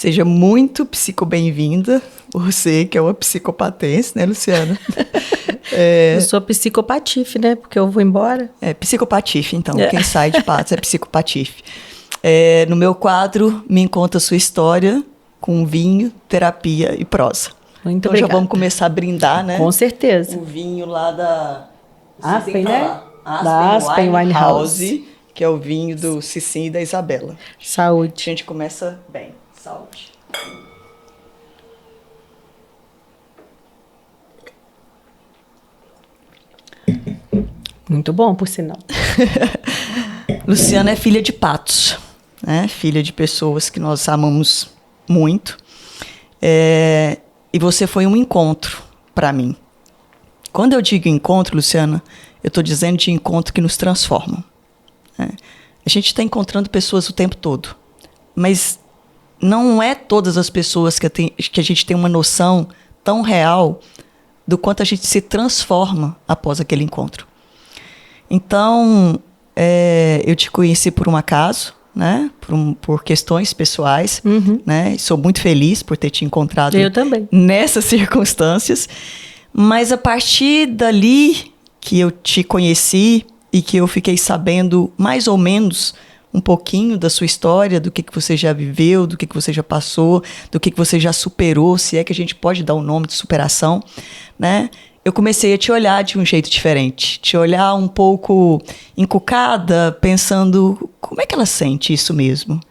Seja muito psico-bem-vinda, você que é uma psicopatense, né, Luciana? Eu sou psicopatife, né? Porque eu vou embora. Psicopatife, então. Quem sai de Patos é psicopatife. No meu quadro, me conta a sua história com vinho, terapia e prosa. Muito então obrigada. Já vamos começar a brindar, né? Com certeza. O vinho lá da Aspen, né? Da Aspen Wine House, que é o vinho do Cicinho e da Isabela. Saúde. A gente começa bem. Saúde. Muito bom, por sinal. Luciana é filha de Patos, né? Filha de pessoas que nós amamos muito. E você foi um encontro para mim. Quando eu digo encontro, Luciana, eu estou dizendo de encontro que nos transformam. Né? A gente está encontrando pessoas o tempo todo, mas não é todas as pessoas que a gente tem uma noção tão real do quanto a gente se transforma após aquele encontro. Então, eu te conheci por um acaso, né? Por questões pessoais, né? Sou muito feliz por ter te encontrado eu também. Nessas circunstâncias. Mas a partir dali que eu te conheci e que eu fiquei sabendo mais ou menos um pouquinho da sua história, do que você já viveu, do que você já passou, do que você já superou, se é que a gente pode dar um nome de superação, né? Eu comecei a te olhar de um jeito diferente, te olhar um pouco encucada, pensando, como é que ela sente isso mesmo?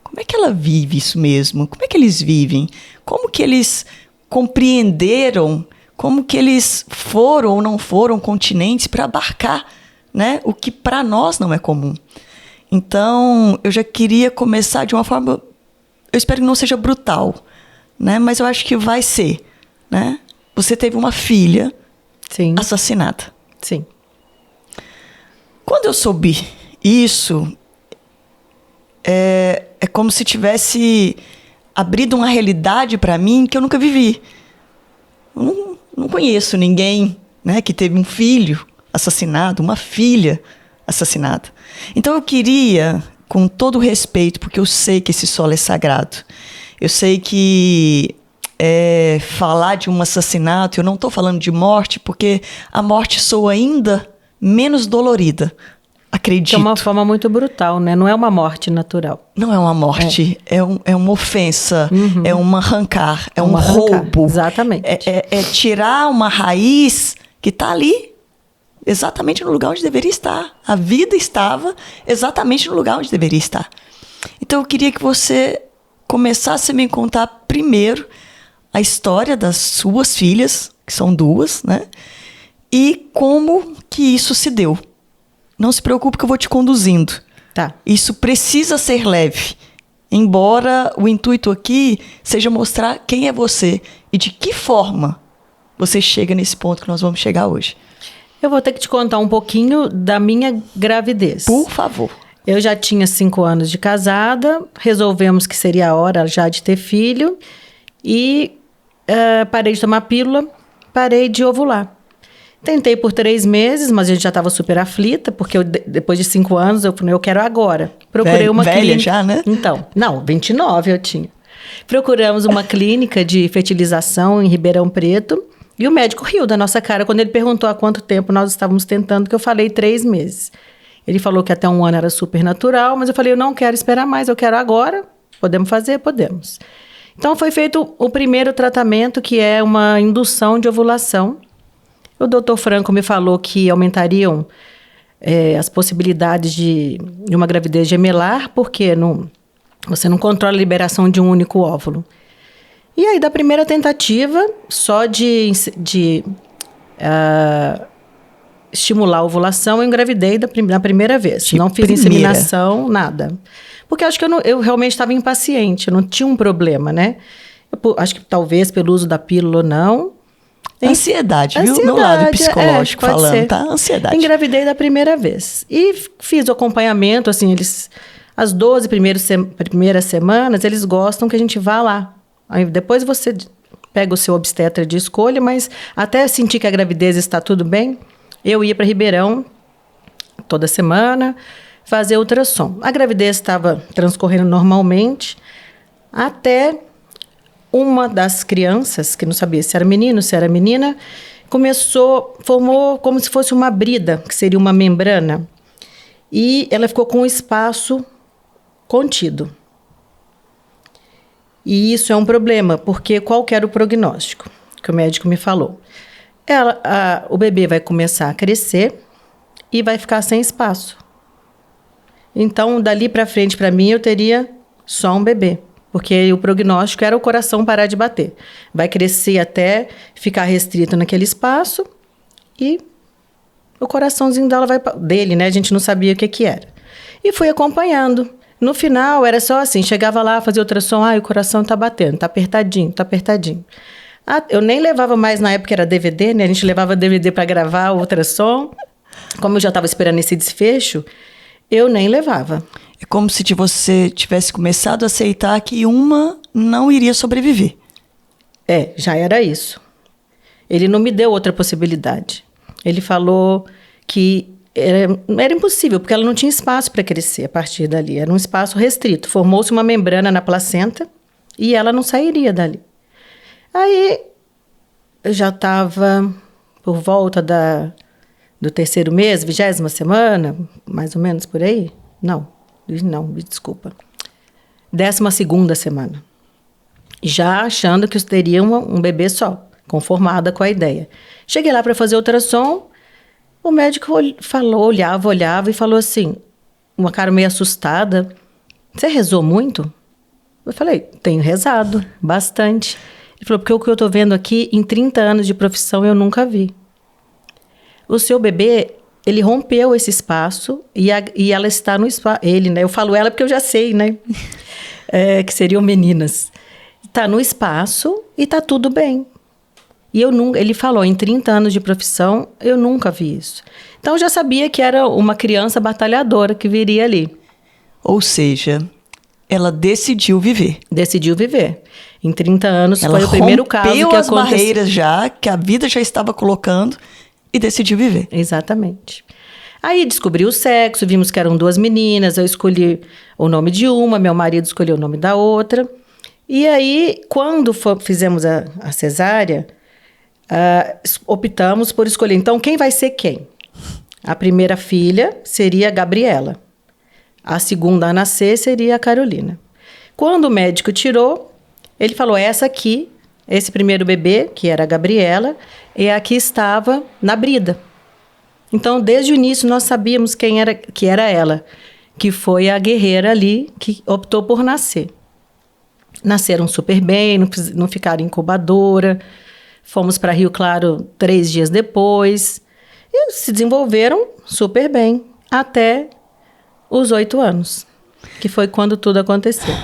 Como é que ela vive isso mesmo? Como é que eles vivem? Como que eles compreenderam, como que eles foram ou não foram continentes para abarcar, né, o que para nós não é comum? Então, eu já queria começar de uma forma, eu espero que não seja brutal, né, mas eu acho que vai ser, né? Você teve uma filha Sim. assassinada. Sim. Quando eu soube isso, é como se tivesse abrido uma realidade para mim que eu nunca vivi. Eu não conheço ninguém, né, que teve um filho assassinado, uma filha assassinada. Então eu queria, com todo o respeito, porque eu sei que esse solo é sagrado, eu sei que falar de um assassinato, eu não estou falando de morte, porque a morte soa ainda menos dolorida, acredito. É uma forma muito brutal, né? Não é uma morte natural. Não é uma morte, é uma ofensa, é um arrancar, é um roubo. Exatamente. É tirar uma raiz que está ali, exatamente no lugar onde deveria estar. A vida estava exatamente no lugar onde deveria estar. Então eu queria que você começasse a me contar primeiro a história das suas filhas, que são duas, né? E como que isso se deu. Não se preocupe que eu vou te conduzindo. Tá. Isso precisa ser leve, embora o intuito aqui seja mostrar quem é você e de que forma você chega nesse ponto que nós vamos chegar hoje. Eu vou ter que te contar um pouquinho da minha gravidez. Por favor. Eu já tinha 5 anos de casada, resolvemos que seria a hora já de ter filho e parei de tomar pílula, parei de ovular. Tentei por 3 meses, mas a gente já estava super aflita, porque depois de 5 anos eu falei, eu quero agora. Procurei uma velha clínica. Já, né? Então, não, 29 eu tinha. Procuramos uma clínica de fertilização em Ribeirão Preto e o médico riu da nossa cara quando ele perguntou há quanto tempo nós estávamos tentando, que eu falei 3 meses. Ele falou que até 1 ano era super natural, mas eu falei, eu não quero esperar mais, eu quero agora. Podemos fazer? Podemos. Então, foi feito o primeiro tratamento, que é uma indução de ovulação. O doutor Franco me falou que aumentariam as possibilidades de uma gravidez gemelar, porque você não controla a liberação de um único óvulo. E aí, da primeira tentativa, só de estimular a ovulação, eu engravidei na primeira vez. Não fiz inseminação, nada. Porque acho que eu realmente estava impaciente, eu não tinha um problema, né? Eu acho que talvez pelo uso da pílula ou não. Ansiedade, viu? Meu lado psicológico falando, ser. Tá? Ansiedade. Engravidei da primeira vez. E fiz o acompanhamento, assim, as 12 primeiras semanas, eles gostam que a gente vá lá. Aí depois você pega o seu obstetra de escolha, mas até sentir que a gravidez está tudo bem, eu ia para Ribeirão toda semana fazer ultrassom. A gravidez estava transcorrendo normalmente. Até uma das crianças, que não sabia se era menino, se era menina, formou como se fosse uma brida, que seria uma membrana. E ela ficou com um espaço contido. E isso é um problema, porque qual que era o prognóstico que o médico me falou? O bebê vai começar a crescer e vai ficar sem espaço. Então, dali para frente, para mim, eu teria só um bebê. Porque o prognóstico era o coração parar de bater. Vai crescer até ficar restrito naquele espaço e o coraçãozinho dele, né? A gente não sabia o que era. E fui acompanhando. No final, era só assim, chegava lá, fazia ultrassom, o coração tá batendo, tá apertadinho, tá apertadinho. Eu nem levava mais, na época era DVD, né? A gente levava DVD para gravar o ultrassom. Como eu já estava esperando esse desfecho, eu nem levava. É como se você tivesse começado a aceitar que uma não iria sobreviver. Já era isso. Ele não me deu outra possibilidade. Ele falou que era impossível, porque ela não tinha espaço para crescer a partir dali. Era um espaço restrito. Formou-se uma membrana na placenta e ela não sairia dali. Aí, eu já estava por volta do terceiro mês, 20ª semana, mais ou menos por aí. Não, desculpa. 12ª semana. Já achando que eu teria um bebê só, conformada com a ideia. Cheguei lá para fazer ultrassom, o médico olhava e falou assim, uma cara meio assustada, você rezou muito? Eu falei, tenho rezado, bastante. Ele falou, porque o que eu estou vendo aqui, em 30 anos de profissão, eu nunca vi. O seu bebê, ele rompeu esse espaço e ela está no espaço. Ele, né? Eu falo ela porque eu já sei, né? Que seriam meninas. Está no espaço e está tudo bem. E ele falou, em 30 anos de profissão, eu nunca vi isso. Então, eu já sabia que era uma criança batalhadora que viria ali. Ou seja, ela decidiu viver. Decidiu viver. Em 30 anos, foi o primeiro caso que aconteceu. Ela rompeu as barreiras já, que a vida já estava colocando, e decidiu viver. Exatamente. Aí descobri o sexo, vimos que eram 2 meninas, eu escolhi o nome de uma, meu marido escolheu o nome da outra. E aí, quando fizemos a cesárea, optamos por escolher. Então, quem vai ser quem? A primeira filha seria a Gabriela. A segunda a nascer seria a Carolina. Quando o médico tirou, ele falou, essa aqui, esse primeiro bebê, que era a Gabriela, é a que estava na brida. Então, desde o início, nós sabíamos que era ela, que foi a guerreira ali que optou por nascer. Nasceram super bem, não ficaram em incubadora. Fomos para Rio Claro 3 dias depois. E se desenvolveram super bem, até os 8 anos, que foi quando tudo aconteceu.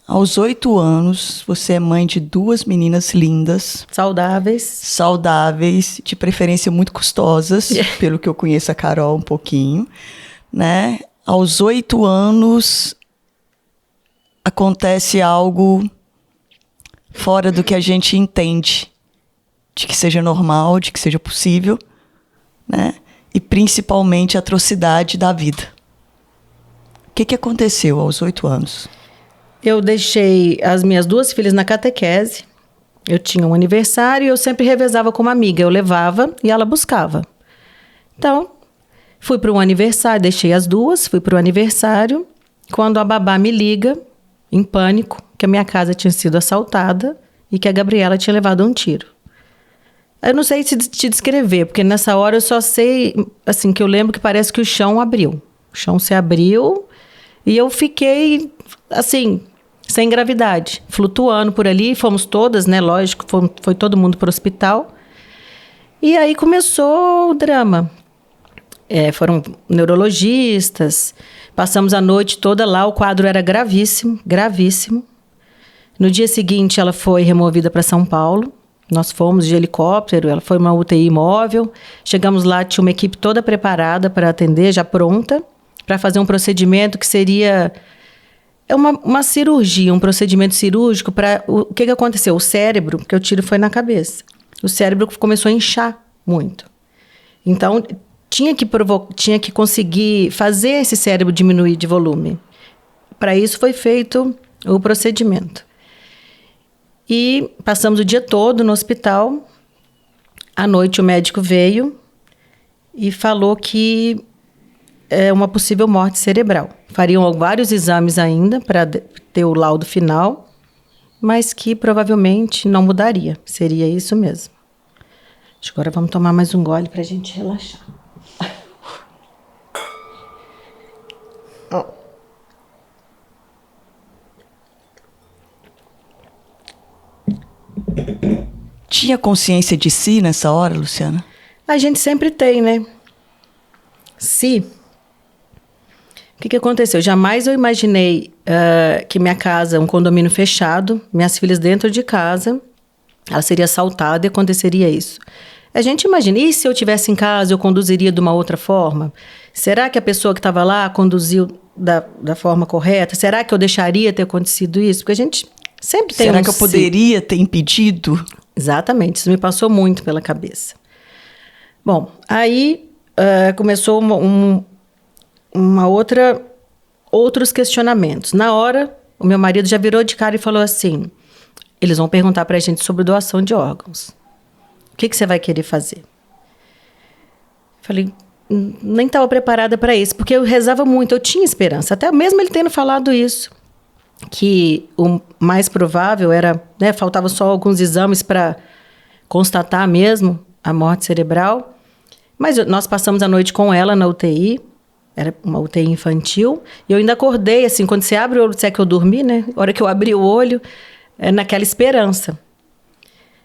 Aos 8 anos, você é mãe de 2 meninas lindas. Saudáveis, de preferência muito custosas, pelo que eu conheço a Carol um pouquinho, né? Aos 8 anos, acontece algo fora do que a gente entende, de que seja normal, de que seja possível, né? E principalmente a atrocidade da vida. O que aconteceu aos 8 anos? Eu deixei as minhas 2 filhas na catequese. Eu tinha um aniversário e eu sempre revezava com uma amiga. Eu levava e ela buscava. Então, fui para um aniversário, deixei as 2, fui para o aniversário. Quando a babá me liga, em pânico, que a minha casa tinha sido assaltada e que a Gabriela tinha levado um tiro. Eu não sei te descrever, porque nessa hora eu só sei, assim, que eu lembro que parece que o chão abriu. O chão se abriu e eu fiquei, assim, sem gravidade, flutuando por ali. Fomos todas, né? Lógico, foi todo mundo para o hospital. E aí começou o drama. Foram neurologistas, passamos a noite toda lá, o quadro era gravíssimo, gravíssimo. No dia seguinte, ela foi removida para São Paulo. Nós fomos de helicóptero, ela foi uma UTI móvel. Chegamos lá, tinha uma equipe toda preparada para atender, já pronta, para fazer um procedimento que seria uma cirurgia, um procedimento cirúrgico para... O que aconteceu? O cérebro, porque o tiro foi na cabeça. O cérebro começou a inchar muito. Então, tinha que conseguir fazer esse cérebro diminuir de volume. Para isso foi feito o procedimento. E passamos o dia todo no hospital. À noite o médico veio e falou que é uma possível morte cerebral. Fariam vários exames ainda para ter o laudo final, mas que provavelmente não mudaria. Seria isso mesmo. Agora vamos tomar mais um gole para a gente relaxar. Tinha consciência de si nessa hora, Luciana? A gente sempre tem, né? Se... O que aconteceu? Jamais eu imaginei que minha casa, um condomínio fechado, minhas filhas dentro de casa, ela seria assaltada e aconteceria isso. A gente imagina, e se eu estivesse em casa, eu conduziria de uma outra forma? Será que a pessoa que estava lá conduziu da forma correta? Será que eu deixaria ter acontecido isso? Porque a gente sempre tem Será que eu poderia ter impedido? Exatamente, isso me passou muito pela cabeça. Bom, aí começou outros questionamentos. Na hora, o meu marido já virou de cara e falou assim, eles vão perguntar pra gente sobre doação de órgãos. O que você vai querer fazer? Falei, nem estava preparada para isso, porque eu rezava muito, eu tinha esperança. Até mesmo ele tendo falado isso, que o mais provável era, né, faltava só alguns exames para constatar mesmo a morte cerebral. Mas nós passamos a noite com ela na UTI, era uma UTI infantil, e eu ainda acordei, assim, quando você abre o olho, se é que eu dormi, né? A hora que eu abri o olho, naquela esperança.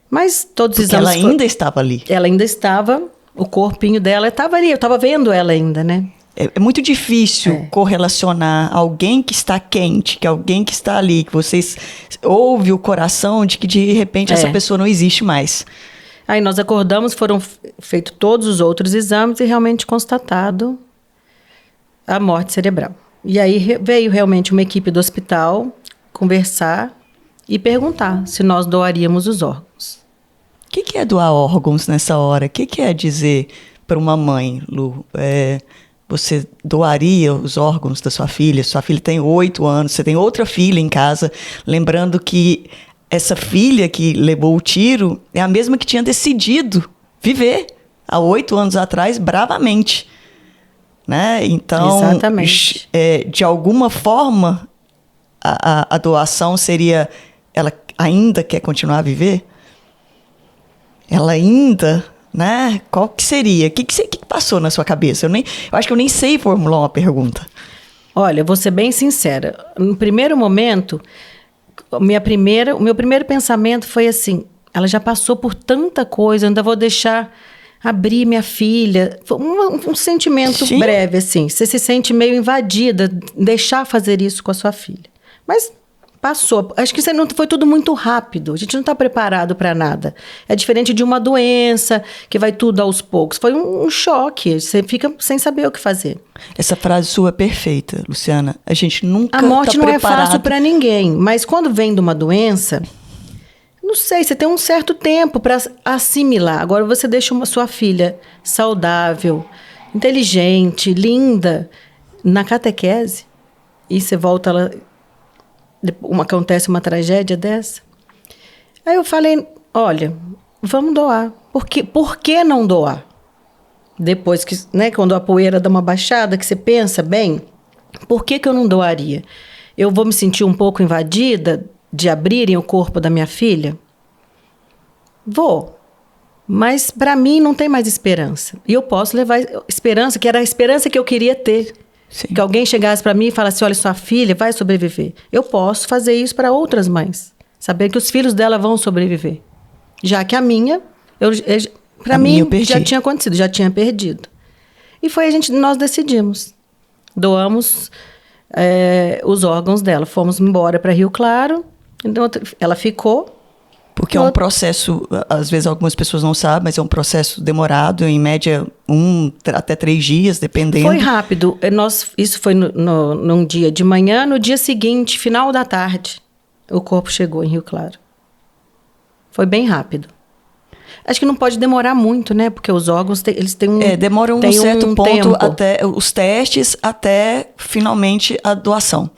Mas todos os Porque exames... ela ainda estava ali. Ela ainda estava, o corpinho dela estava ali, eu estava vendo ela ainda, né? É muito difícil correlacionar alguém que está quente, que alguém que está ali, que vocês ouvem o coração de que de repente essa pessoa não existe mais. Aí nós acordamos, foram feitos todos os outros exames e realmente constatado a morte cerebral. E aí veio realmente uma equipe do hospital conversar e perguntar se nós doaríamos os órgãos. O que é doar órgãos nessa hora? O que é dizer para uma mãe, Lu? Você doaria os órgãos da sua filha? Sua filha tem 8 anos, você tem outra filha em casa. Lembrando que essa filha que levou o tiro é a mesma que tinha decidido viver há 8 anos atrás bravamente. Né? Então, exatamente. De alguma forma, a doação seria... Ela ainda quer continuar a viver? Ela ainda... Né? Qual que seria? O que passou na sua cabeça? Eu acho que eu nem sei formular uma pergunta. Olha, vou ser bem sincera. No primeiro momento, o meu primeiro pensamento foi assim, ela já passou por tanta coisa, eu ainda vou deixar abrir minha filha. Foi um sentimento breve, assim. Você se sente meio invadida, deixar fazer isso com a sua filha. Mas... passou. Acho que isso não foi tudo muito rápido. A gente não está preparado para nada. É diferente de uma doença que vai tudo aos poucos. Foi um choque. Você fica sem saber o que fazer. Essa frase sua é perfeita, Luciana. A gente nunca A morte tá não é fácil para ninguém. Mas quando vem de uma doença, não sei, você tem um certo tempo para assimilar. Agora você deixa sua filha saudável, inteligente, linda, na catequese, e você volta lá... acontece uma tragédia dessa. Aí eu falei, olha, vamos doar. Por que não doar? Depois que, né, quando a poeira dá uma baixada, que você pensa, bem, por que eu não doaria? Eu vou me sentir um pouco invadida de abrirem o corpo da minha filha? Vou. Mas para mim não tem mais esperança. E eu posso levar esperança, que era a esperança que eu queria ter. Sim. Que alguém chegasse para mim e falasse, olha, sua filha vai sobreviver. Eu posso fazer isso para outras mães. Saber que os filhos dela vão sobreviver. Já que a minha, para mim, já tinha acontecido, já tinha perdido. E foi nós decidimos. Doamos os órgãos dela. Fomos embora para Rio Claro. Então, ela ficou. Porque é um processo, às vezes algumas pessoas não sabem, mas é um processo demorado, em média 1 até 3 dias, dependendo. Foi rápido. Isso foi num dia de manhã, no dia seguinte, final da tarde, o corpo chegou em Rio Claro. Foi bem rápido. Acho que não pode demorar muito, né? Porque os órgãos, eles têm demoram um certo ponto, até os testes, até finalmente a doação.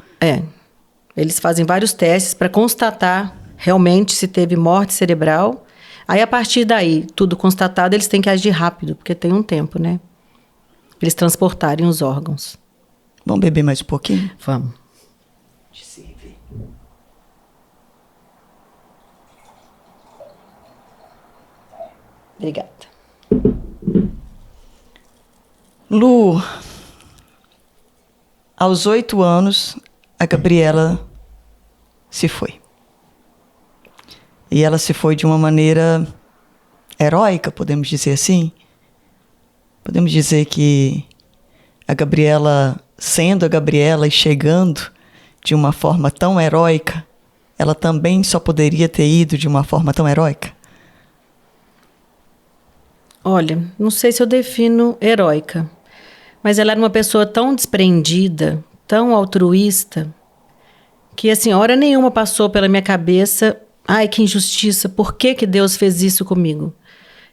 Eles fazem vários testes para constatar realmente se teve morte cerebral. Aí, a partir daí, tudo constatado, eles têm que agir rápido, porque tem um tempo, né? Pra eles transportarem os órgãos. Vamos beber mais um pouquinho? Vamos. Te servir. Obrigada. Lu, aos 8 anos, a Gabriela se foi. E ela se foi de uma maneira heróica, podemos dizer assim. Podemos dizer que a Gabriela, sendo a Gabriela e chegando de uma forma tão heróica, ela também só poderia ter ido de uma forma tão heróica? Olha, não sei se eu defino heróica, mas ela era uma pessoa tão despreendida, tão altruísta, que assim, hora nenhuma passou pela minha cabeça, ai, que injustiça, por que que Deus fez isso comigo?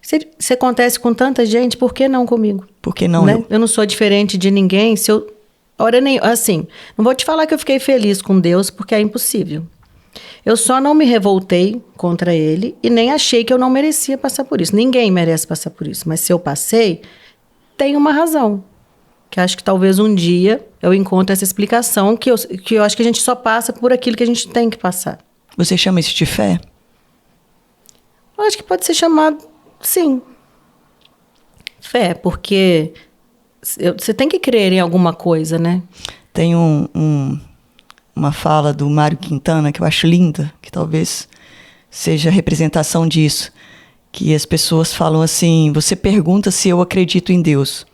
Se acontece com tanta gente, por que não comigo? Por que não, né? Eu não sou diferente de ninguém, se eu... Hora nem... Assim, não vou te falar que eu fiquei feliz com Deus, porque é impossível. Eu só não me revoltei contra ele e nem achei que eu não merecia passar por isso. Ninguém merece passar por isso, mas se eu passei, tem uma razão. Que acho que talvez um dia eu encontre essa explicação, que eu acho que a gente só passa por aquilo que a gente tem que passar. Você chama isso de fé? Eu acho que pode ser chamado, sim, fé, porque você tem que crer em alguma coisa, né? Tem uma fala do Mário Quintana que eu acho linda, que talvez seja a representação disso, que as pessoas falam assim, você pergunta se eu acredito em Deus.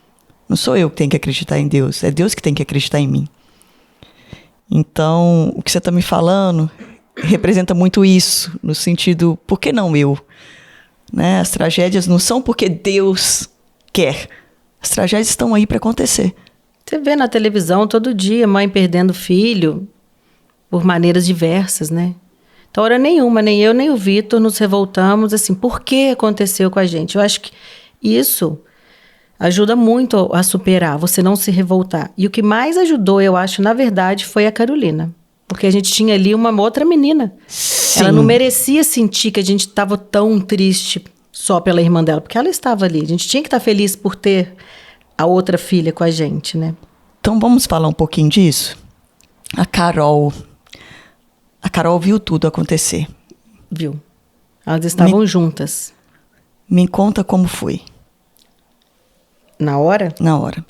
Não sou eu que tenho que acreditar em Deus, é Deus que tem que acreditar em mim. Então, o que você está me falando representa muito isso, no sentido, por que não eu? Né? As tragédias não são porque Deus quer. As tragédias estão aí para acontecer. Você vê na televisão todo dia mãe perdendo filho por maneiras diversas, né? Então, hora nenhuma, nem eu nem o Vitor nos revoltamos, assim, por que aconteceu com a gente? Eu acho que isso ajuda muito a superar, você não se revoltar. E o que mais ajudou, eu acho, na verdade, foi a Carolina. Porque a gente tinha ali uma outra menina. Sim. Ela não merecia sentir que a gente estava tão triste só pela irmã dela, porque ela estava ali. A gente tinha que estar feliz por ter a outra filha com a gente, né? Então vamos falar um pouquinho disso? A Carol viu tudo acontecer. Viu? Elas estavam juntas. Me conta como foi. Na hora? Na hora.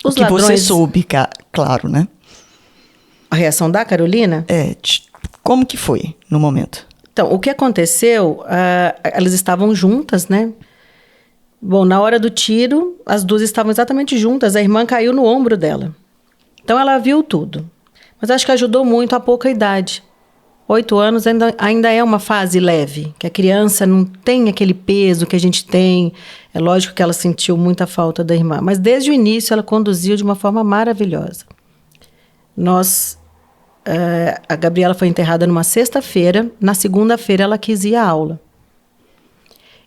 Os que ladrões... você soube, claro, né? A reação da Carolina? Como que foi no momento? Então, o que aconteceu, elas estavam juntas, né? Bom, na hora do tiro, as duas estavam exatamente juntas. A irmã caiu no ombro dela. Então, ela viu tudo. Mas acho que ajudou muito a pouca idade. 8 anos ainda é uma fase leve, que a criança não tem aquele peso que a gente tem. É lógico que ela sentiu muita falta da irmã, mas desde o início ela conduziu de uma forma maravilhosa. A Gabriela foi enterrada numa sexta-feira, na segunda-feira ela quis ir à aula.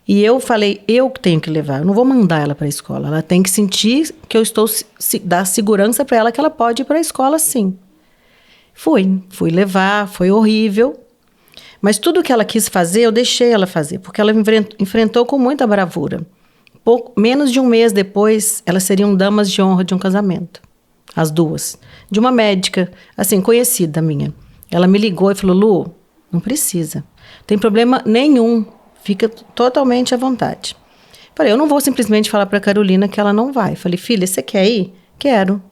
E eu falei, eu tenho que levar, eu não vou mandar ela para a escola, ela tem que sentir que eu estou dar segurança para ela que ela pode ir para a escola sim. Fui levar, foi horrível, mas tudo que ela quis fazer, eu deixei ela fazer, porque ela enfrentou com muita bravura. Menos de um mês depois, elas seriam damas de honra de um casamento, as duas, de uma médica, assim, conhecida minha. Ela me ligou e falou, Lu, não precisa, não tem problema nenhum, fica totalmente à vontade. Falei, eu não vou simplesmente falar para a Carolina que ela não vai. Falei, filha, você quer ir? Quero.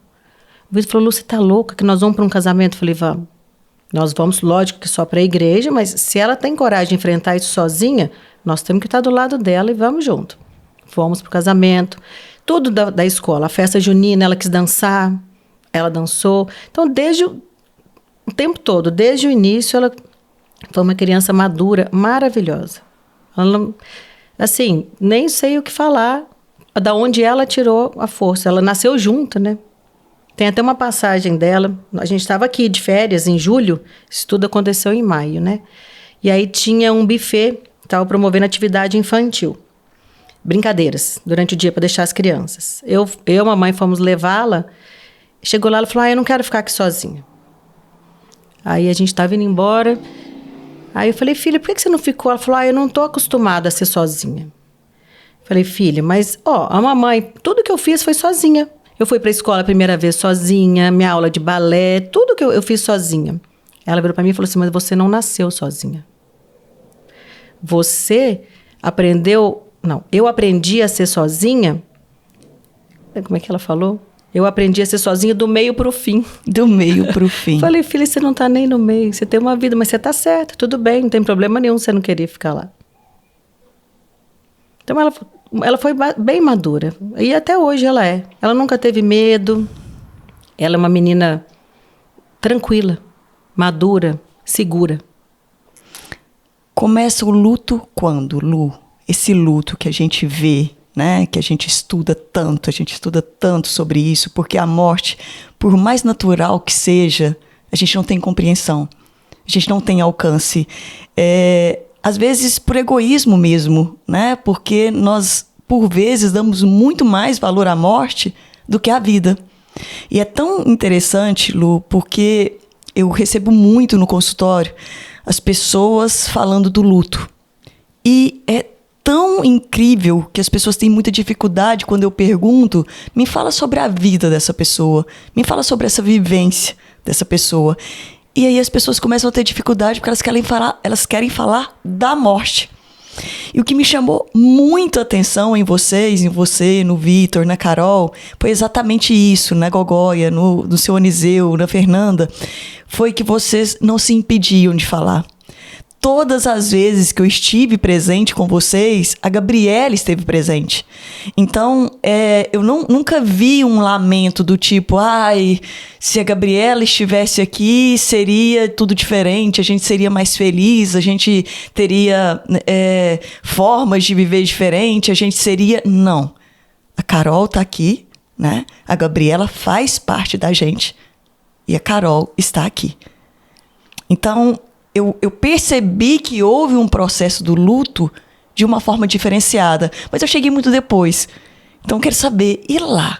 O Vitor falou, Lu, você tá louca que nós vamos para um casamento? Falei, vamos. Nós vamos, lógico que só para a igreja, mas se ela tem coragem de enfrentar isso sozinha, nós temos que estar do lado dela e vamos junto. Fomos para o casamento, tudo da escola. A festa junina, ela quis dançar, ela dançou. Então, desde o tempo todo, desde o início, ela foi uma criança madura, maravilhosa. Ela, assim, nem sei o que falar, da onde ela tirou a força. Ela nasceu junto, né? Tem até uma passagem dela, a gente estava aqui de férias em julho, isso tudo aconteceu em maio, né? E aí tinha um buffet, estava promovendo atividade infantil, brincadeiras, durante o dia para deixar as crianças. Eu e a mamãe fomos levá-la, chegou lá, ela falou, eu não quero ficar aqui sozinha. Aí a gente estava indo embora. Aí eu falei, filha, por que você não ficou? Ela falou, eu não tô acostumada a ser sozinha. Falei, filha, mas, a mamãe, tudo que eu fiz foi sozinha. Eu fui pra escola a primeira vez sozinha, minha aula de balé, tudo que eu fiz sozinha. Ela virou pra mim e falou assim, mas você não nasceu sozinha. Você aprendeu... Não, eu aprendi a ser sozinha... Como é que ela falou? Eu aprendi a ser sozinha do meio pro fim. Do meio pro fim. Falei, filha, você não tá nem no meio, você tem uma vida, mas você tá certa, tudo bem, não tem problema nenhum você não querer ficar lá. Então ela foi bem madura. E até hoje ela é. Ela nunca teve medo. Ela é uma menina tranquila, madura, segura. Começa o luto quando, Lu? Esse luto que a gente vê, né? Que a gente estuda tanto sobre isso, porque a morte, por mais natural que seja, a gente não tem compreensão. A gente não tem alcance. Às vezes por egoísmo mesmo, né? Porque nós, por vezes, damos muito mais valor à morte do que à vida. E é tão interessante, Lu, porque eu recebo muito no consultório as pessoas falando do luto. E é tão incrível que as pessoas têm muita dificuldade quando eu pergunto, me fala sobre a vida dessa pessoa, me fala sobre essa vivência dessa pessoa. E aí as pessoas começam a ter dificuldade porque elas querem falar da morte. E o que me chamou muito a atenção em vocês, em você, no Vitor, na Carol, foi exatamente isso, na Gogóia, no seu Aniseu, na Fernanda, foi que vocês não se impediam de falar. Todas as vezes que eu estive presente com vocês, a Gabriela esteve presente. Então, eu nunca vi um lamento do tipo, se a Gabriela estivesse aqui, seria tudo diferente, a gente seria mais feliz, a gente teria formas de viver diferente, a gente seria... Não. A Carol está aqui, né? A Gabriela faz parte da gente e a Carol está aqui. Então... Eu percebi que houve um processo do luto de uma forma diferenciada. Mas eu cheguei muito depois. Então, eu quero saber, e lá?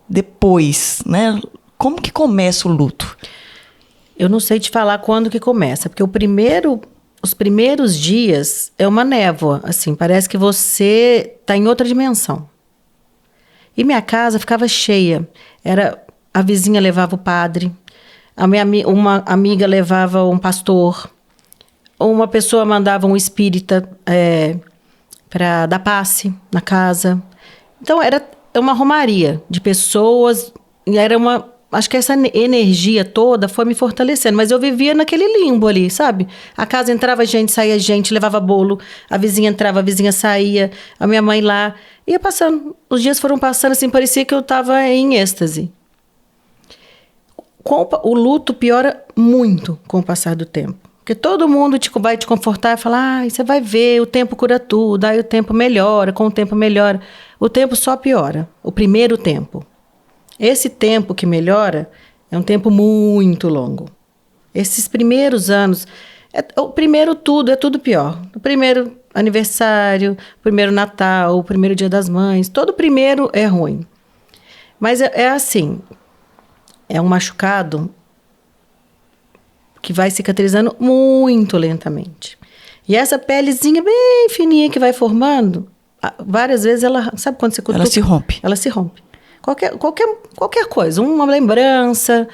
Depois, né? Como que começa o luto? Eu não sei te falar quando que começa. Porque os primeiros dias é uma névoa. Assim, parece que você está em outra dimensão. E minha casa ficava cheia. A vizinha levava o padre. Uma amiga levava um pastor, uma pessoa mandava um espírita para dar passe na casa. Então, era uma romaria de pessoas, e acho que essa energia toda foi me fortalecendo, mas eu vivia naquele limbo ali, sabe? A casa entrava gente, saía gente, levava bolo, a vizinha entrava, a vizinha saía, a minha mãe lá, ia passando. Os dias foram passando, assim, parecia que eu estava em êxtase. O luto piora muito com o passar do tempo. Porque todo mundo vai te confortar e falar, você vai ver, o tempo cura tudo, aí o tempo melhora, com o tempo melhora. O tempo só piora, o primeiro tempo. Esse tempo que melhora é um tempo muito longo. Esses primeiros anos, o primeiro tudo, é tudo pior. O primeiro aniversário, o primeiro Natal, o primeiro Dia das Mães, todo primeiro é ruim. Mas é assim... É um machucado que vai cicatrizando muito lentamente. E essa pelezinha bem fininha que vai formando, várias vezes sabe quando você cutuca? Ela se rompe. Ela se rompe. Qualquer coisa, uma lembrança,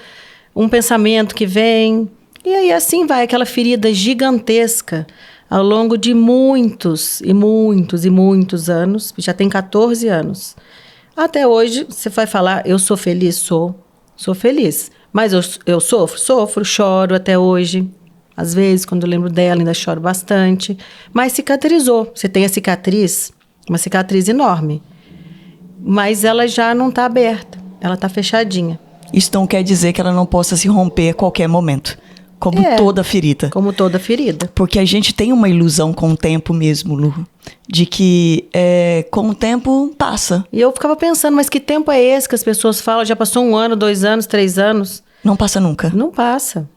um pensamento que vem. E aí assim vai, aquela ferida gigantesca ao longo de muitos e muitos e muitos anos. Já tem 14 anos. Até hoje, você vai falar, eu sou feliz? Sou feliz. Mas eu sofro, choro até hoje. Às vezes, quando eu lembro dela, ainda choro bastante. Mas cicatrizou. Você tem a cicatriz, uma cicatriz enorme. Mas ela já não está aberta. Ela está fechadinha. Isso não quer dizer que ela não possa se romper a qualquer momento. Como toda ferida. Como toda ferida. Porque a gente tem uma ilusão com o tempo mesmo, Lu. De que com o tempo passa. E eu ficava pensando, mas que tempo é esse que as pessoas falam? Já passou 1 ano, 2 anos, 3 anos? Não passa nunca. Não passa.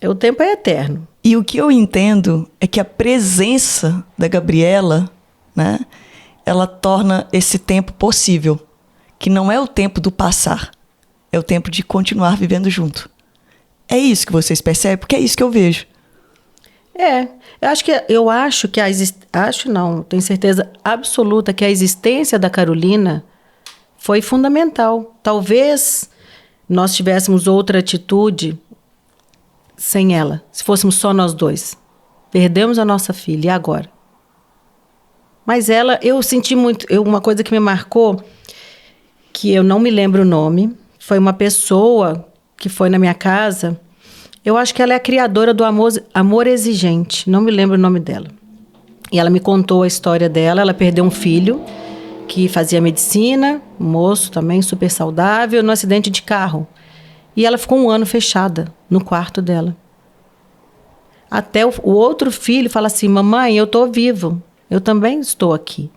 O tempo é eterno. E o que eu entendo é que a presença da Gabriela, né, ela torna esse tempo possível. Que não é o tempo do passar. É o tempo de continuar vivendo junto. É isso que vocês percebem? Porque é isso que eu vejo. Eu acho que acho não, tenho certeza absoluta que a existência da Carolina foi fundamental. Talvez nós tivéssemos outra atitude sem ela, se fôssemos só nós dois. Perdemos a nossa filha, e agora? Mas eu senti muito, uma coisa que me marcou, que eu não me lembro o nome, foi uma pessoa que foi na minha casa. Eu acho que ela é a criadora do Amor Exigente, não me lembro o nome dela. E ela me contou a história dela. Ela perdeu um filho que fazia medicina, um moço também super saudável, num acidente de carro. E ela ficou 1 ano fechada no quarto dela. Até o outro filho fala assim: mamãe, eu estou vivo, eu também estou aqui.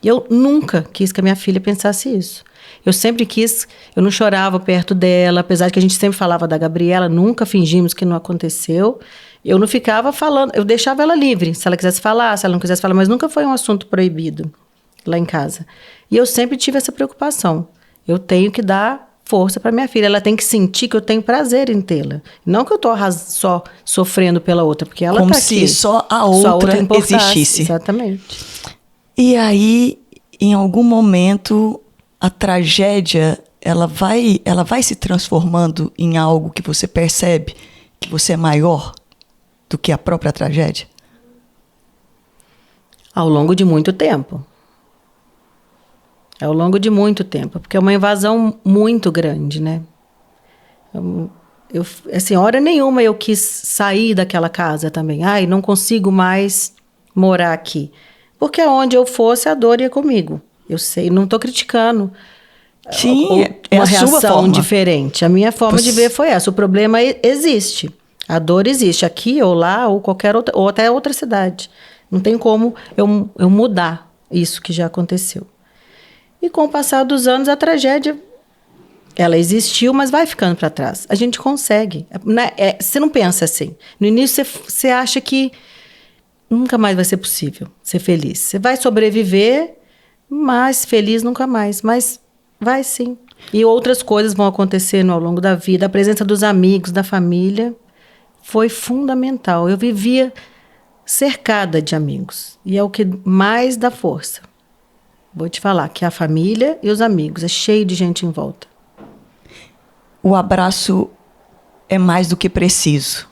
E eu nunca quis que a minha filha pensasse isso. Eu sempre quis, eu não chorava perto dela, apesar de que a gente sempre falava da Gabriela, nunca fingimos que não aconteceu. Eu não ficava falando, eu deixava ela livre, se ela quisesse falar, se ela não quisesse falar, mas nunca foi um assunto proibido lá em casa. E eu sempre tive essa preocupação. Eu tenho que dar força para minha filha, ela tem que sentir que eu tenho prazer em tê-la. Não que eu estou só sofrendo pela outra, porque ela Como tá se aqui. só a outra existisse. Exatamente. E aí, em algum momento, a tragédia, ela vai se transformando em algo que você percebe que você é maior do que a própria tragédia? Ao longo de muito tempo. Ao longo de muito tempo, porque é uma invasão muito grande, né? Assim, hora nenhuma eu quis sair daquela casa também. Ai, não consigo mais morar aqui. Porque aonde eu fosse, a dor ia comigo. Eu sei, não estou criticando. Sim, é uma a sua reação forma. diferente. A minha forma de ver foi essa. O problema existe. A dor existe aqui ou lá ou qualquer outra, ou até outra cidade. Não tem como eu mudar isso que já aconteceu. E com o passar dos anos, a tragédia, ela existiu, mas vai ficando para trás. A gente consegue. Você não pensa assim. No início, você acha que nunca mais vai ser possível ser feliz. Você vai sobreviver, mas feliz nunca mais. Mas vai sim. E outras coisas vão acontecendo ao longo da vida. A presença dos amigos, da família, foi fundamental. Eu vivia cercada de amigos. E é o que mais dá força. Vou te falar que a família e os amigos, é cheio de gente em volta. O abraço é mais do que preciso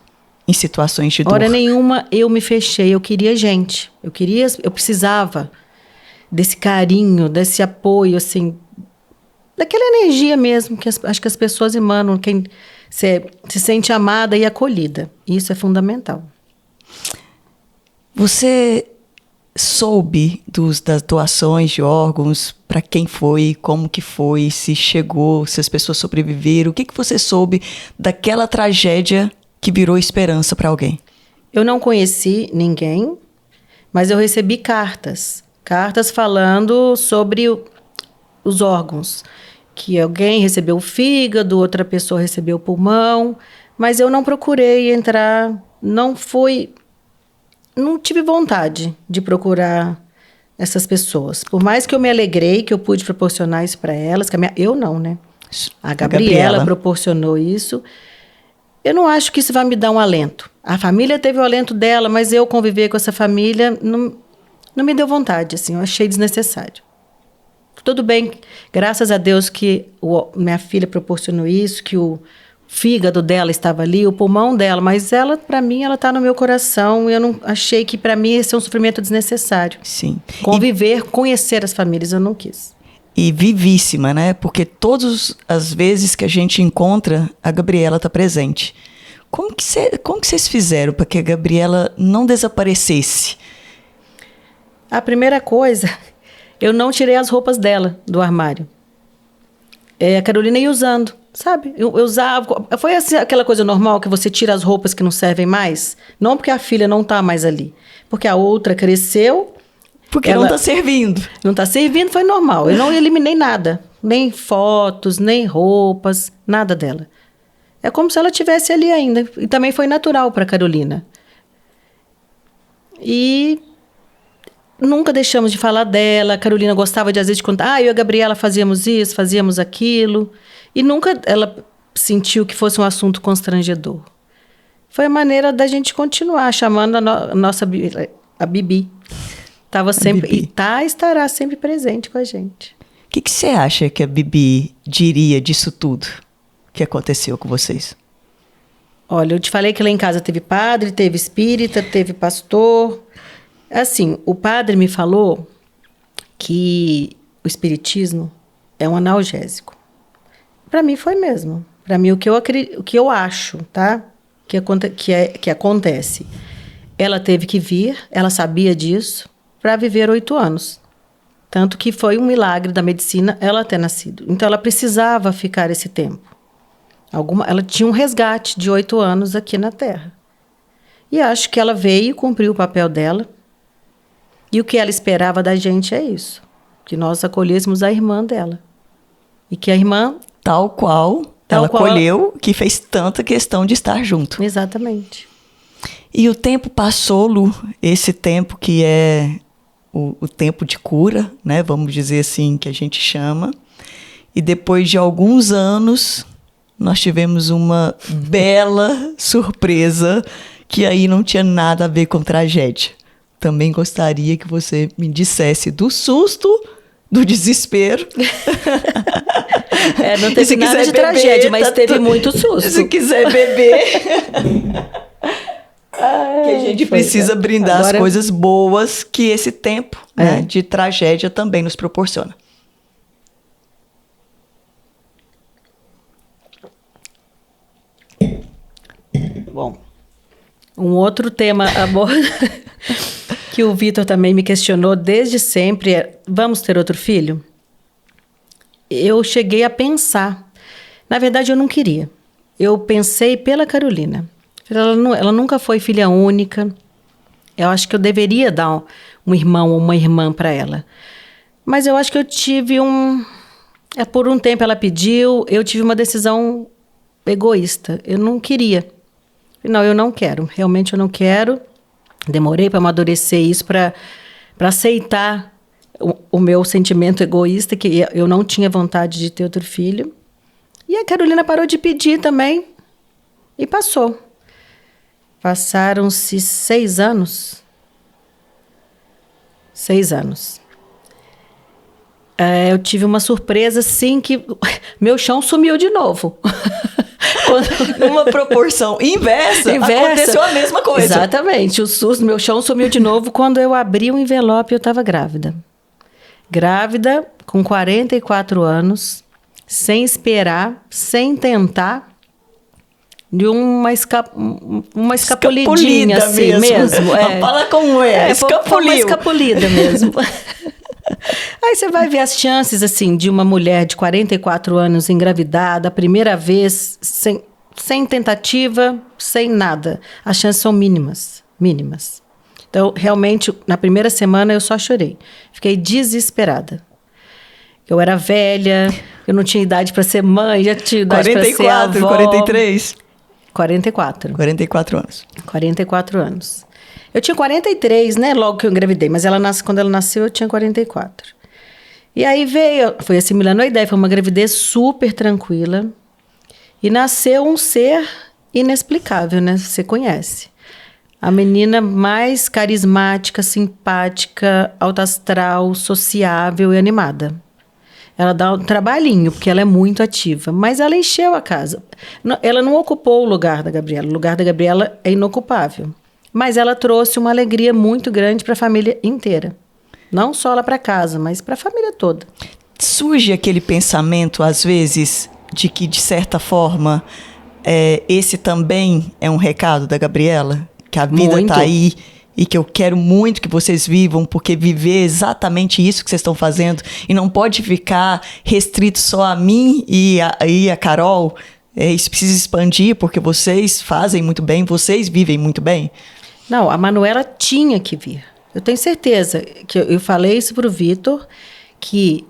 em situações de dor. Hora nenhuma eu me fechei, eu queria gente. Eu precisava desse carinho, desse apoio, assim, daquela energia mesmo que acho que as pessoas emanam, quem se sente amada e acolhida. Isso é fundamental. Você soube das doações de órgãos, para quem foi, como que foi, se chegou, se as pessoas sobreviveram? O que você soube daquela tragédia que virou esperança para alguém? Eu não conheci ninguém, mas eu recebi cartas falando sobre os órgãos, que alguém recebeu o fígado, outra pessoa recebeu o pulmão, mas eu não procurei entrar, não tive vontade de procurar essas pessoas. Por mais que eu me alegrei que eu pude proporcionar isso para elas, eu não, né? A Gabriela proporcionou isso. Eu não acho que isso vai me dar um alento. A família teve o alento dela, mas eu conviver com essa família não me deu vontade, assim, eu achei desnecessário. Tudo bem, graças a Deus que minha filha proporcionou isso, que o fígado dela estava ali, o pulmão dela, mas ela, para mim, ela está no meu coração e eu não achei que, para mim, esse é um sofrimento desnecessário. Sim. Conviver, conhecer as famílias, eu não quis. E vivíssima, né? Porque todas as vezes que a gente encontra, a Gabriela está presente. Como que vocês fizeram para que a Gabriela não desaparecesse? A primeira coisa, eu não tirei as roupas dela do armário. A Carolina ia usando, sabe? Eu usava. Foi assim, aquela coisa normal que você tira as roupas que não servem mais? Não porque a filha não está mais ali. Porque a outra cresceu. Porque não está servindo. Não está servindo, foi normal. Eu não eliminei nada. Nem fotos, nem roupas, nada dela. É como se ela estivesse ali ainda. E também foi natural para a Carolina. E nunca deixamos de falar dela. A Carolina gostava de, às vezes, de contar. Eu e a Gabriela fazíamos isso, fazíamos aquilo. E nunca ela sentiu que fosse um assunto constrangedor. Foi a maneira da gente continuar chamando a Bibi. Estava sempre, Bibi. Estará sempre presente com a gente. O que você acha que a Bibi diria disso tudo que aconteceu com vocês? Olha, eu te falei que lá em casa teve padre, teve espírita, teve pastor. Assim, o padre me falou que o espiritismo é um analgésico. Para mim foi mesmo. Para mim, o que eu acho, tá? Que acontece. Ela teve que vir, ela sabia disso, para viver 8 anos. Tanto que foi um milagre da medicina ela ter nascido. Então, ela precisava ficar esse tempo. Ela tinha um resgate de 8 anos aqui na Terra. E acho que ela veio, cumpriu o papel dela. E o que ela esperava da gente é isso. Que nós acolhêssemos a irmã dela. E que a irmã... Tal qual ela acolheu, que fez tanta questão de estar junto. Exatamente. E o tempo passou, Lu, esse tempo que é o tempo de cura, né? Vamos dizer assim, que a gente chama. E depois de alguns anos, nós tivemos uma bela surpresa que aí não tinha nada a ver com tragédia. Também gostaria que você me dissesse do susto, do desespero. Não teve nada de tragédia, mas teve muito susto. Se quiser beber... que a gente precisa brindar as coisas boas que esse tempo, né, de tragédia também nos proporciona. Bom, um outro tema, amor, que o Vitor também me questionou desde sempre é: vamos ter outro filho? Eu cheguei a pensar. Na verdade, eu não queria. Eu pensei pela Carolina. Ela nunca foi filha única. Eu acho que eu deveria dar um irmão ou uma irmã para ela. Mas eu acho que eu tive por um tempo ela pediu, eu tive uma decisão egoísta. Eu não queria. Não, eu não quero. Realmente eu não quero. Demorei para amadurecer isso, para aceitar o meu sentimento egoísta, que eu não tinha vontade de ter outro filho. E a Carolina parou de pedir também e passou. Passaram-se 6 anos. 6 anos. Eu tive uma surpresa, assim, que meu chão sumiu de novo. Numa proporção inversa, aconteceu a mesma coisa. Exatamente. O susto, meu chão sumiu de novo quando eu abri o envelope e eu estava grávida. Grávida, com 44 anos, sem esperar, sem tentar, de uma escapulidinha, assim mesmo. Fala como Uma escapulida mesmo. Aí você vai ver as chances, assim, de uma mulher de 44 anos engravidada, a primeira vez, sem tentativa, sem nada. As chances são mínimas, mínimas. Então, realmente, na primeira semana eu só chorei. Fiquei desesperada. Eu era velha, eu não tinha idade para ser mãe, já tinha idade para ser avó. 43? 44. 44 anos. 44 anos. Eu tinha 43, né? Logo que eu engravidei. Mas quando ela nasceu, eu tinha 44. E aí foi assimilando a ideia. Foi uma gravidez super tranquila. E nasceu um ser inexplicável, né? Você conhece. A menina mais carismática, simpática, alta astral, sociável e animada. Ela dá um trabalhinho, porque ela é muito ativa. Mas ela encheu a casa. Ela não ocupou o lugar da Gabriela. O lugar da Gabriela é inocupável. Mas ela trouxe uma alegria muito grande para a família inteira. Não só lá para casa, mas para a família toda. Surge aquele pensamento, às vezes, de que, de certa forma, esse também é um recado da Gabriela? Que a vida está aí e que eu quero muito que vocês vivam, porque viver é exatamente isso que vocês estão fazendo. E não pode ficar restrito só a mim e a Carol. Isso precisa expandir, porque vocês fazem muito bem, vocês vivem muito bem. Não, a Manuela tinha que vir. Eu tenho certeza que eu falei isso para o Vitor, que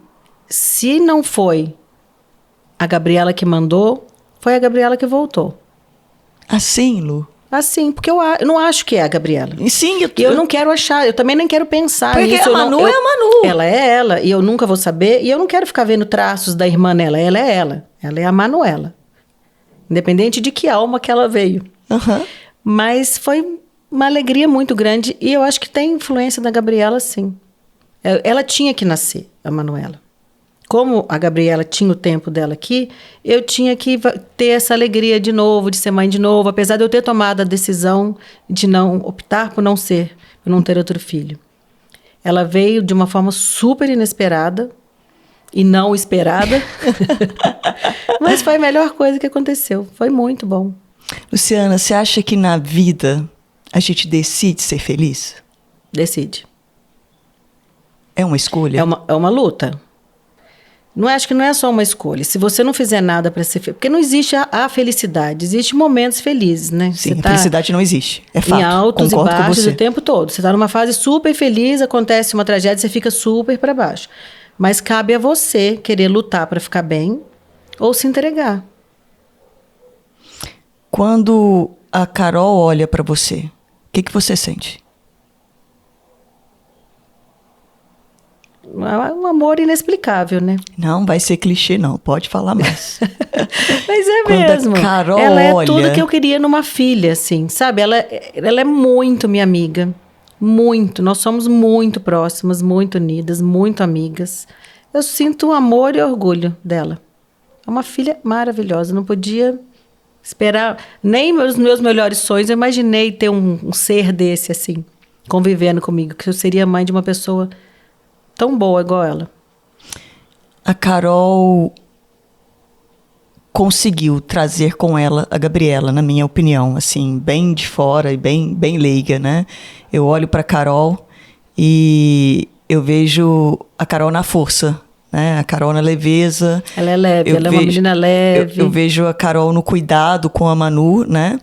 se não foi a Gabriela que mandou, foi a Gabriela que voltou. Assim, Lu? Assim, porque eu não acho que é a Gabriela. Sim, eu não quero achar, eu também nem quero pensar porque nisso. Porque a Manu é a Manu. Ela é ela, e eu nunca vou saber, e eu não quero ficar vendo traços da irmã nela. Ela é ela. Ela é a Manuela. independente de que alma que ela veio. Aham. Mas foi uma alegria muito grande e eu acho que tem influência da Gabriela, sim. Ela tinha que nascer, a Manuela. Como a Gabriela tinha o tempo dela aqui, eu tinha que ter essa alegria de novo, de ser mãe de novo, apesar de eu ter tomado a decisão de não optar por não ter outro filho. Ela veio de uma forma super inesperada e não esperada, mas foi a melhor coisa que aconteceu. Foi muito bom. Luciana, você acha que na vida a gente decide ser feliz? Decide. É uma escolha? É uma luta. Não acho que não é só uma escolha. Se você não fizer nada para ser feliz, porque não existe a felicidade, existem momentos felizes, né? Sim, você a felicidade não existe. É fato. Em altos Concordo e baixos com você. o tempo todo. Você está numa fase super feliz, acontece uma tragédia, você fica super para baixo. Mas cabe a você querer lutar para ficar bem ou se entregar. Quando a Carol olha para você, o que você sente? Um amor inexplicável, né? Não vai ser clichê, não. Pode falar mais. Mas é Quando mesmo. a Carol ela é olha... tudo que eu queria numa filha, assim, sabe? Ela é muito minha amiga. Muito. Nós somos muito próximas, muito unidas, muito amigas. Eu sinto amor e orgulho dela. É uma filha maravilhosa. Não podia esperar... Nem nos meus melhores sonhos eu imaginei ter um ser desse, assim, convivendo comigo. Que eu seria mãe de uma pessoa tão boa igual ela. A Carol conseguiu trazer com ela a Gabriela, na minha opinião, assim, bem de fora e bem leiga, né? Eu olho para a Carol e eu vejo a Carol na força, né? A Carol na leveza. Ela é leve, ela é uma menina leve. Eu vejo a Carol no cuidado com a Manu, né?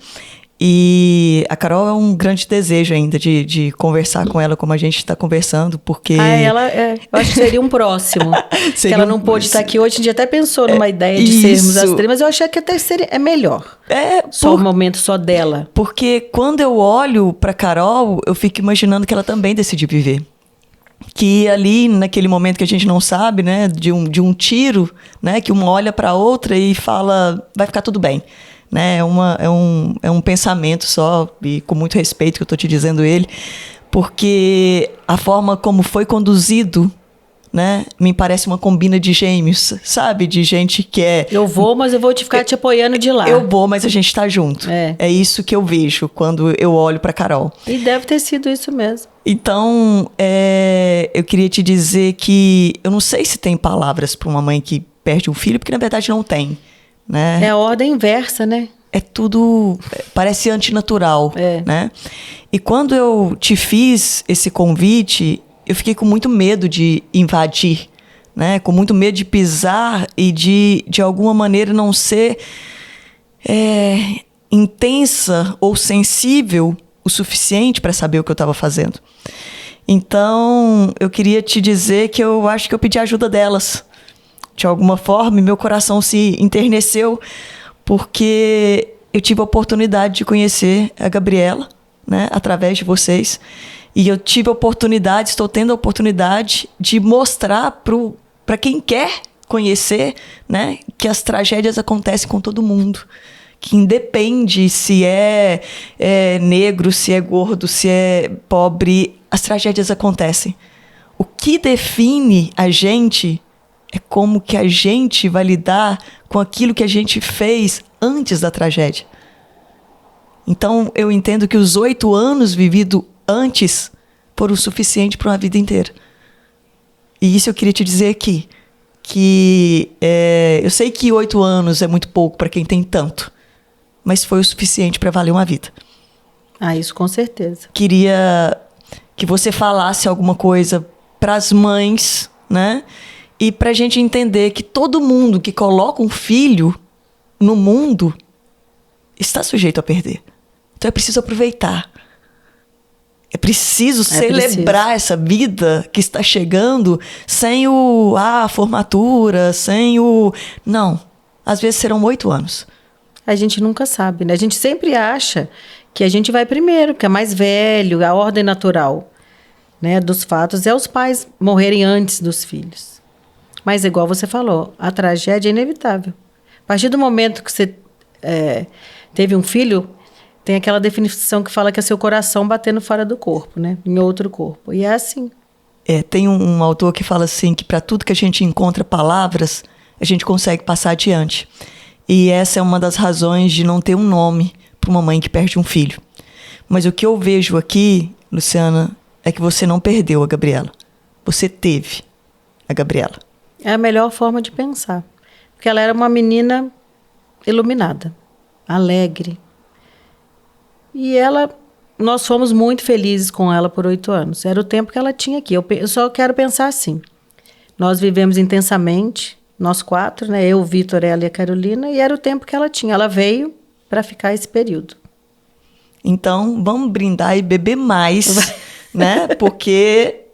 E a Carol é um grande desejo ainda de conversar com ela como a gente está conversando, porque... eu acho que seria um próximo. Que ela não pôde estar aqui hoje. A gente até pensou numa ideia de sermos as três, mas eu achei que até é melhor. Só um momento só dela. Porque quando eu olho para Carol, eu fico imaginando que ela também decidiu viver. Que ali, naquele momento que a gente não sabe, né, de um tiro, né, que uma olha para a outra e fala, vai ficar tudo bem. Né? É um pensamento só, e com muito respeito que eu estou te dizendo ele, porque a forma como foi conduzido, né, me parece uma combina de gêmeos, sabe? De gente que é... Eu vou, mas eu vou ficar te apoiando de lá. Eu vou, mas a gente está junto. É isso que eu vejo quando eu olho para Carol. E deve ter sido isso mesmo. Então, eu queria te dizer que eu não sei se tem palavras para uma mãe que perde um filho, porque na verdade não tem. Né? É a ordem inversa, né? É tudo... Parece antinatural, né? E quando eu te fiz esse convite, eu fiquei com muito medo de invadir, né? Com muito medo de pisar e de alguma maneira não ser intensa ou sensível o suficiente para saber o que eu estava fazendo. Então, eu queria te dizer que eu acho que eu pedi ajuda delas. De alguma forma, meu coração se enterneceu, porque eu tive a oportunidade de conhecer a Gabriela, né, através de vocês. E eu tive a oportunidade, estou tendo a oportunidade de mostrar para quem quer conhecer, né, que as tragédias acontecem com todo mundo. Que independe se é negro, se é gordo, se é pobre, as tragédias acontecem. O que define a gente é como que a gente vai lidar com aquilo que a gente fez antes da tragédia. Então, eu entendo que os 8 anos vividos antes foram o suficiente para uma vida inteira. E isso eu queria te dizer aqui. Que eu sei que 8 anos é muito pouco para quem tem tanto. Mas foi o suficiente para valer uma vida. Ah, isso com certeza. Queria que você falasse alguma coisa para as mães, né? E para a gente entender que todo mundo que coloca um filho no mundo está sujeito a perder. Então é preciso aproveitar. É preciso celebrar essa vida que está chegando sem a formatura, sem o... Não. Às vezes serão 8 anos. A gente nunca sabe, né? A gente sempre acha que a gente vai primeiro, que é mais velho, a ordem natural, né, dos fatos é os pais morrerem antes dos filhos. Mas, igual você falou, a tragédia é inevitável. A partir do momento que você teve um filho, tem aquela definição que fala que é seu coração batendo fora do corpo, né? Em outro corpo. E é assim. Tem um autor que fala assim, que para tudo que a gente encontra palavras, a gente consegue passar adiante. E essa é uma das razões de não ter um nome para uma mãe que perde um filho. Mas o que eu vejo aqui, Luciana, é que você não perdeu a Gabriela. Você teve a Gabriela. É a melhor forma de pensar. Porque ela era uma menina iluminada, alegre. E nós fomos muito felizes com ela por 8 anos. Era o tempo que ela tinha aqui. Eu só quero pensar assim. Nós vivemos intensamente, nós 4, né? Eu, o Vitor, ela e a Carolina, e era o tempo que ela tinha. Ela veio para ficar esse período. Então, vamos brindar e beber mais, né? Porque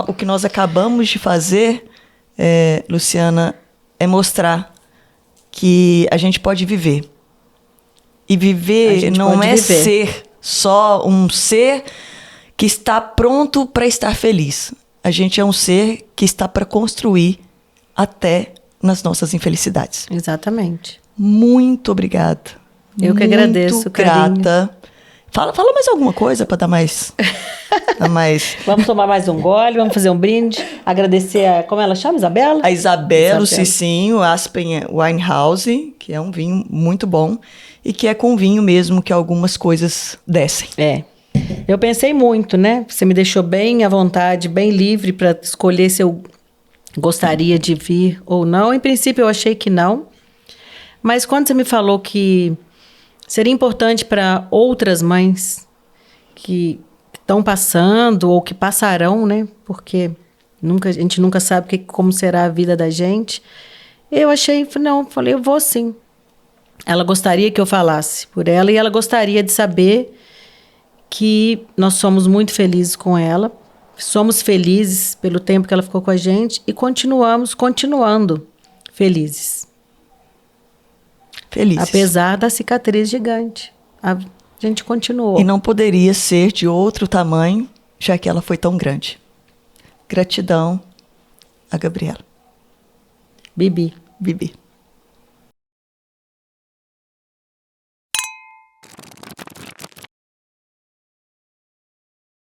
o que nós acabamos de fazer, Luciana, é mostrar que a gente pode viver. E viver não é ser só um ser que está pronto para estar feliz. A gente é um ser que está para construir até nas nossas infelicidades. Exatamente. Muito obrigada. Eu que agradeço, muito grata. Fala mais alguma coisa para dar mais... Vamos tomar mais um gole, vamos fazer um brinde. Agradecer como ela chama, Isabela? A Isabela, o Cicinho, Aspen Winehouse, que é um vinho muito bom. E que é com vinho mesmo que algumas coisas descem. Eu pensei muito, né? Você me deixou bem à vontade, bem livre para escolher se eu gostaria de vir ou não. Em princípio, eu achei que não. Mas quando você me falou que seria importante para outras mães que estão passando ou que passarão, né? Porque a gente nunca sabe como será a vida da gente. Eu falei, eu vou sim. Ela gostaria que eu falasse por ela e ela gostaria de saber que nós somos muito felizes com ela, somos felizes pelo tempo que ela ficou com a gente e continuando felizes. Apesar da cicatriz gigante, a gente continuou. E não poderia ser de outro tamanho, já que ela foi tão grande. Gratidão a Gabriela. Bibi. Bibi.